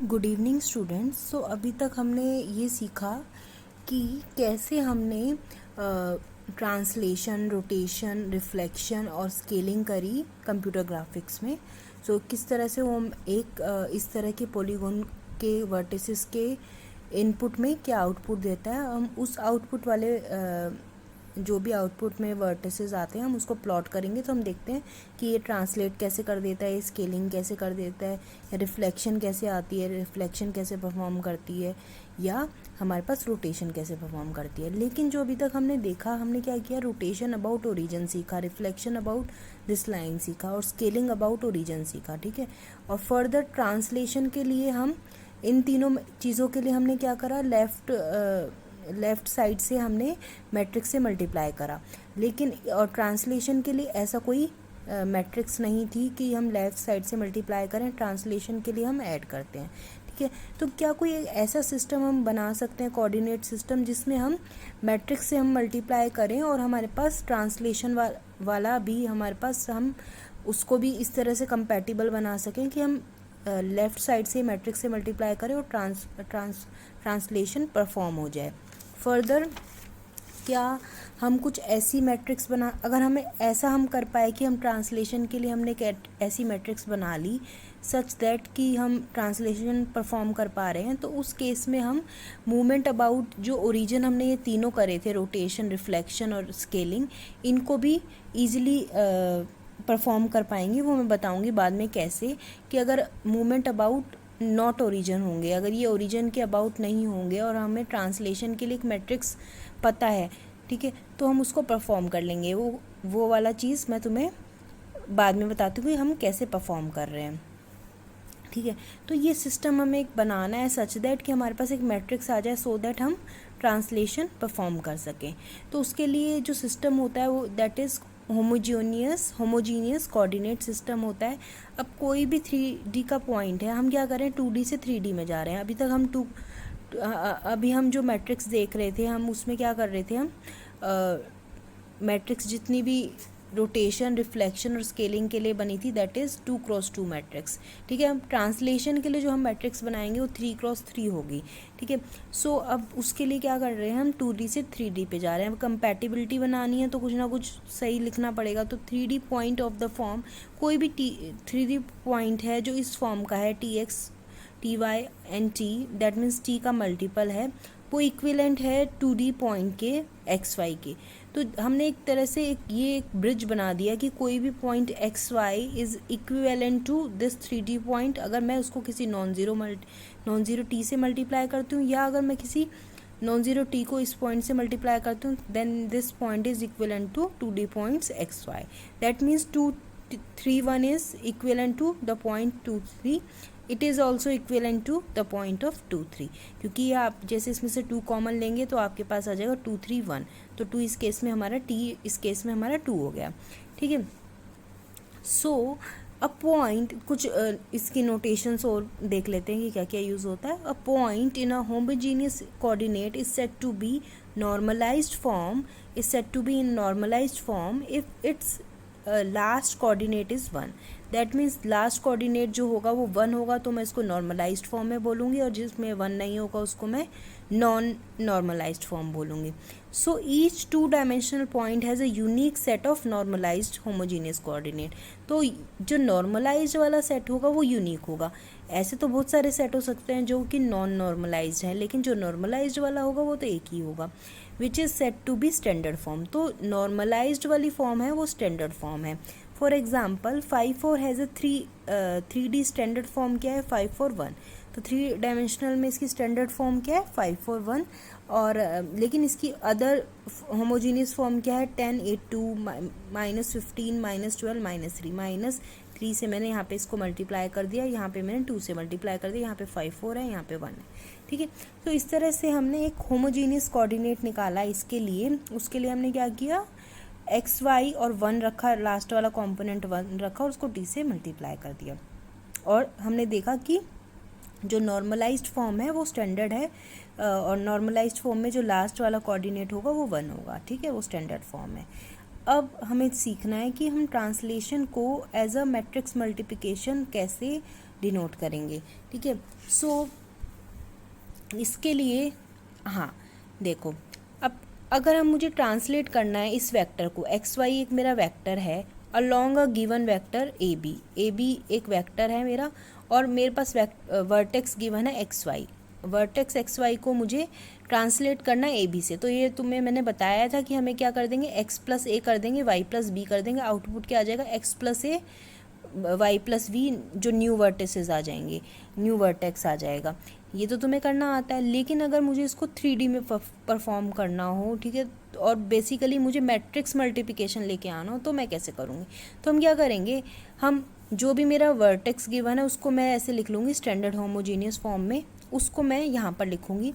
Good evening students. सो अभी तक हमने ये सीखा कि कैसे हमने ट्रांसलेशन, रोटेशन, रिफ्लेक्शन और स्केलिंग करी कंप्यूटर ग्राफिक्स में। सो किस तरह से वो हम एक इस तरह के पॉलीगॉन के वर्टिसेस के इनपुट में क्या आउटपुट देता है, हम उस आउटपुट वाले जो भी आउटपुट में वर्टिसेस आते हैं हम उसको प्लॉट करेंगे। तो हम देखते हैं कि ये ट्रांसलेट कैसे कर देता है, स्केलिंग कैसे कर देता है, रिफ्लेक्शन कैसे आती है, रिफ्लेक्शन कैसे परफॉर्म करती है, या हमारे पास रोटेशन कैसे परफॉर्म करती है। लेकिन जो अभी तक हमने देखा, हमने क्या किया, रोटेशन अबाउट ओरिजिन सीखा, रिफ्लेक्शन अबाउट दिस लाइन सीखा और स्केलिंग अबाउट ओरिजिन सीखा, ठीक है। और फर्दर ट्रांसलेशन के लिए हम इन तीनों चीज़ों के लिए हमने क्या करा, लेफ़्ट साइड से हमने मैट्रिक्स से मल्टीप्लाई करा। लेकिन और ट्रांसलेशन के लिए ऐसा कोई मैट्रिक्स नहीं थी कि हम लेफ़्ट साइड से मल्टीप्लाई करें, ट्रांसलेशन के लिए हम ऐड करते हैं, ठीक है। तो क्या कोई ऐसा सिस्टम हम बना सकते हैं, कोऑर्डिनेट सिस्टम, जिसमें हम मैट्रिक्स से हम मल्टीप्लाई करें और हमारे पास ट्रांसलेशन वाला भी हमारे पास, हम उसको भी इस तरह से कंपैटिबल बना सकें कि हम लेफ़्ट साइड से मैट्रिक्स से मल्टीप्लाई करें और ट्रांसलेशन परफॉर्म हो जाए। फर्दर क्या हम कुछ ऐसी मैट्रिक्स बना, अगर हमें ऐसा हम कर पाए कि हम ट्रांसलेशन के लिए हमने ऐसी मैट्रिक्स बना ली सच दैट कि हम ट्रांसलेशन परफॉर्म कर पा रहे हैं, तो उस केस में हम मूवमेंट अबाउट जो ओरिजिन हमने ये तीनों करे थे, रोटेशन, रिफ्लेक्शन और स्केलिंग, इनको भी ईजिली परफॉर्म कर पाएंगे। वो मैं बताऊंगी बाद में कैसे, कि अगर मूवमेंट अबाउट नॉट ओरिजिन होंगे, अगर ये ओरिजिन के अबाउट नहीं होंगे और हमें ट्रांसलेशन के लिए एक मैट्रिक्स पता है, ठीक है, तो हम उसको परफॉर्म कर लेंगे। वो वाला चीज़ मैं तुम्हें बाद में बताती हूँ कि हम कैसे परफॉर्म कर रहे हैं, ठीक है। तो ये सिस्टम हमें एक बनाना है सच दैट कि हमारे पास एक मैट्रिक्स आ जाए, सो दैट हम ट्रांसलेशन परफॉर्म कर सकें। तो उसके लिए जो सिस्टम होता है वो that is homogeneous coordinate system होता है। अब कोई भी 3D का पॉइंट है, हम क्या करें, 2D से 3D में जा रहे हैं। अभी हम जो मैट्रिक्स देख रहे थे, हम उसमें क्या कर रहे थे, हम मैट्रिक्स जितनी भी रोटेशन, रिफ्लेक्शन और स्केलिंग के लिए बनी थी दैट इज़ 2x2 मैट्रिक्स, ठीक है। हम ट्रांसलेशन के लिए जो हम मैट्रिक्स बनाएंगे वो 3x3 होगी, ठीक है। सो अब उसके लिए क्या कर रहे हैं, हम 2D से 3D पे जा रहे हैं। अब कंपैटिबिलिटी बनानी है तो कुछ ना कुछ सही लिखना पड़ेगा। तो 3D point of the form, कोई भी 3D पॉइंट है जो इस फॉर्म का है, TX, TY and T, that means T का मल्टीपल है, वो इक्विवेलेंट है 2D पॉइंट के XY के। तो हमने एक तरह से एक ब्रिज बना दिया कि कोई भी point XY is equivalent to this 3D point. अगर मैं उसको किसी नॉन ज़ीरो T से मल्टीप्लाई करती हूँ, या अगर मैं किसी नॉन ज़ीरो T को इस पॉइंट से मल्टीप्लाई करती हूँ, then this point is equivalent to 2D points XY। That means 2, 3, 1 is equivalent to the point 2, 3। It is also equivalent to the point of 2, 3, क्योंकि आप जैसे इसमें से 2 कॉमन लेंगे तो आपके पास आ जाएगा 2, 3, 1। तो 2 इस केस में हमारा, T इस केस में हमारा 2 हो गया, ठीक है। सो अ पॉइंट, कुछ इसकी नोटेशंस और देख लेते हैं कि क्या क्या यूज़ होता है। A point in a homogeneous coordinate is said to be normalized form, in normalized form if its last coordinate is 1। That means last coordinate जो होगा वो 1 होगा, तो मैं इसको नॉर्मलाइज्ड फॉर्म में बोलूँगी, और जिसमें 1 नहीं होगा उसको मैं नॉन नॉर्मलाइज्ड फॉर्म बोलूँगी। So each 2 dimensional point has a unique set of normalized homogeneous coordinate. तो जो नॉर्मलाइज्ड वाला सेट होगा वो यूनिक होगा। ऐसे तो बहुत सारे सेट हो सकते हैं जो कि नॉन नॉर्मलाइज्ड हैं, लेकिन जो नॉर्मलाइज्ड वाला होगा वो तो एक ही होगा, which is set to be standard form. तो नॉर्मलाइज्ड वाली फॉर्म है वो स्टैंडर्ड फॉर्म है। For example 5, 4 has a 3D standard form क्या है, 5, 4, 1। तो 3 डायमेंशनल में इसकी स्टैंडर्ड फॉर्म क्या है, 5, 4, 1। और लेकिन इसकी अदर होमोजीनियस फॉर्म क्या है, 10, 8, 2, -15, -12, -3। -3 से मैंने यहाँ पे इसको मल्टीप्लाई कर दिया, यहाँ पे मैंने 2 से मल्टीप्लाई कर दिया, यहाँ पे 5, 4 है, यहाँ पे 1 है, ठीक है। तो इस तरह से हमने एक होमोजीनियस कोऑर्डिनेट निकाला। इसके लिए, उसके लिए हमने क्या किया, XY और 1 रखा, लास्ट वाला कॉम्पोनेंट 1 रखा और उसको T से मल्टीप्लाई कर दिया। और हमने देखा कि जो नॉर्मलाइज्ड फॉर्म है वो स्टैंडर्ड है, और नॉर्मलाइज्ड फॉर्म में जो लास्ट वाला कोऑर्डिनेट होगा वो 1 होगा, ठीक है, वो स्टैंडर्ड फॉर्म है। अब हमें सीखना है कि हम ट्रांसलेशन को एज अ मैट्रिक्स मल्टीप्लिकेशन कैसे डिनोट करेंगे, ठीक है। सो इसके लिए हाँ देखो, अब अगर हम मुझे ट्रांसलेट करना है इस वेक्टर को, एक्स वाई एक मेरा वेक्टर है along a given vector a b एक वेक्टर है मेरा, और मेरे पास वर्टेक्स गिवन है x y, vertex x y को मुझे ट्रांसलेट करना है ए बी से। तो ये तुम्हें मैंने बताया था कि हमें क्या कर देंगे, एक्स प्लस ए कर देंगे, वाई प्लस बी कर देंगे, आउटपुट क्या आ जाएगा, x plus a y plus v, जो न्यू वर्टेसेस आ जाएंगे, न्यू वर्टेक्स आ जाएगा। ये तो तुम्हें करना आता है, लेकिन अगर मुझे इसको 3D में परफॉर्म करना हो, ठीक है, और बेसिकली मुझे मैट्रिक्स मल्टीप्लिकेशन लेके आना हो, तो मैं कैसे करूँगी। तो हम क्या करेंगे, हम जो भी मेरा वर्टेक्स गिवन है उसको मैं ऐसे लिख लूँगी स्टैंडर्ड होमोजीनियस फॉर्म में, उसको मैं यहाँ पर लिखूँगी,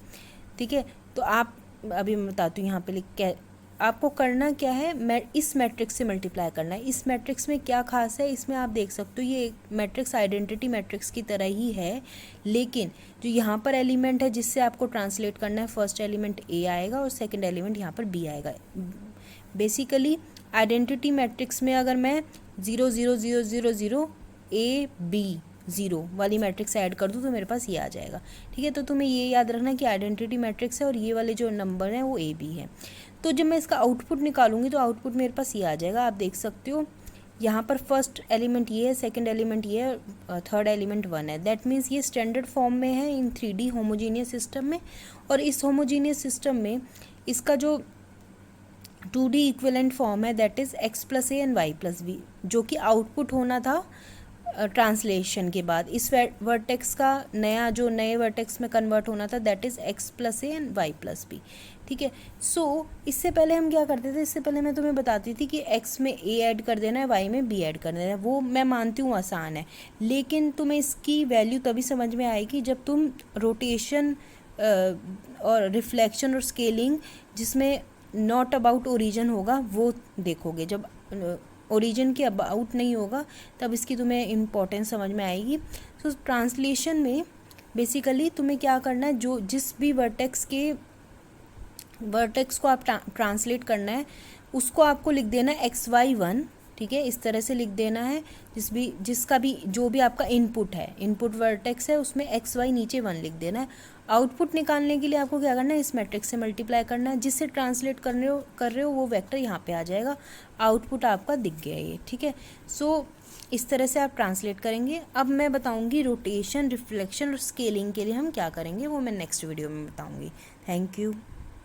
ठीक है। तो आप अभी मैं बताती हूँ यहाँ पे लिख, आपको करना क्या है, मैं इस मैट्रिक्स से मल्टीप्लाई करना है। इस मैट्रिक्स में क्या खास है, इसमें आप देख सकते हो ये मैट्रिक्स आइडेंटिटी मैट्रिक्स की तरह ही है, लेकिन जो यहाँ पर एलिमेंट है जिससे आपको ट्रांसलेट करना है, फर्स्ट एलिमेंट ए आएगा और सेकंड एलिमेंट यहाँ पर बी आएगा। बेसिकली आइडेंटिटी मैट्रिक्स में अगर मैं 0 0 0 0 0 ए बी 0 वाली मैट्रिक्स ऐड कर दूँ तो मेरे पास ये आ जाएगा, ठीक है। तो तुम्हें ये याद रखना कि आइडेंटिटी मैट्रिक्स है और ये वाले जो नंबर हैं वो ए बी है। तो जब मैं इसका आउटपुट निकालूंगी तो आउटपुट मेरे पास ये आ जाएगा, आप देख सकते हो यहाँ पर फर्स्ट एलिमेंट ये है, सेकंड एलिमेंट ये है, थर्ड एलिमेंट 1 है। दैट मीन्स ये स्टैंडर्ड फॉर्म में है इन 3D होमोजीनियस सिस्टम में, और इस होमोजीनियस सिस्टम में इसका जो 2D इक्विवेलेंट फॉर्म है that is x plus a and y plus b, जो कि आउटपुट होना था ट्रांसलेशन के बाद। इस वर्टेक्स का नया जो नए वर्टेक्स में कन्वर्ट होना था that is x plus a and y plus b, ठीक है। सो इससे पहले हम क्या करते थे, इससे पहले मैं तुम्हें बताती थी कि एक्स में ए ऐड कर देना है, वाई में बी ऐड कर देना है, वो मैं मानती हूँ आसान है, लेकिन तुम्हें इसकी वैल्यू तभी समझ में आएगी जब तुम रोटेशन और रिफ्लेक्शन और स्केलिंग जिसमें नॉट अबाउट ओरिजिन होगा वो देखोगे। जब ओरिजिन के अबाउट नहीं होगा तब इसकी तुम्हें इम्पोर्टेंस समझ में आएगी। तो ट्रांसलेशन में बेसिकली तुम्हें क्या करना है, जो जिस भी वर्टेक्स को आप ट्रांसलेट करना है उसको आपको लिख देना है एक्स वाई 1, ठीक है, इस तरह से लिख देना है। जिसका भी जो भी आपका इनपुट है, इनपुट वर्टेक्स है, उसमें एक्स वाई नीचे 1 लिख देना है। आउटपुट निकालने के लिए आपको क्या करना है, इस मैट्रिक्स से मल्टीप्लाई करना है, जिससे ट्रांसलेट कर रहे हो वो वेक्टर यहाँ पे आ जाएगा, आउटपुट आपका दिख गया ये, ठीक है। सो इस तरह से आप ट्रांसलेट करेंगे। अब मैं बताऊँगी रोटेशन, रिफ्लेक्शन और स्केलिंग के लिए हम क्या करेंगे, वो मैं नेक्स्ट वीडियो में बताऊँगी। Thank you.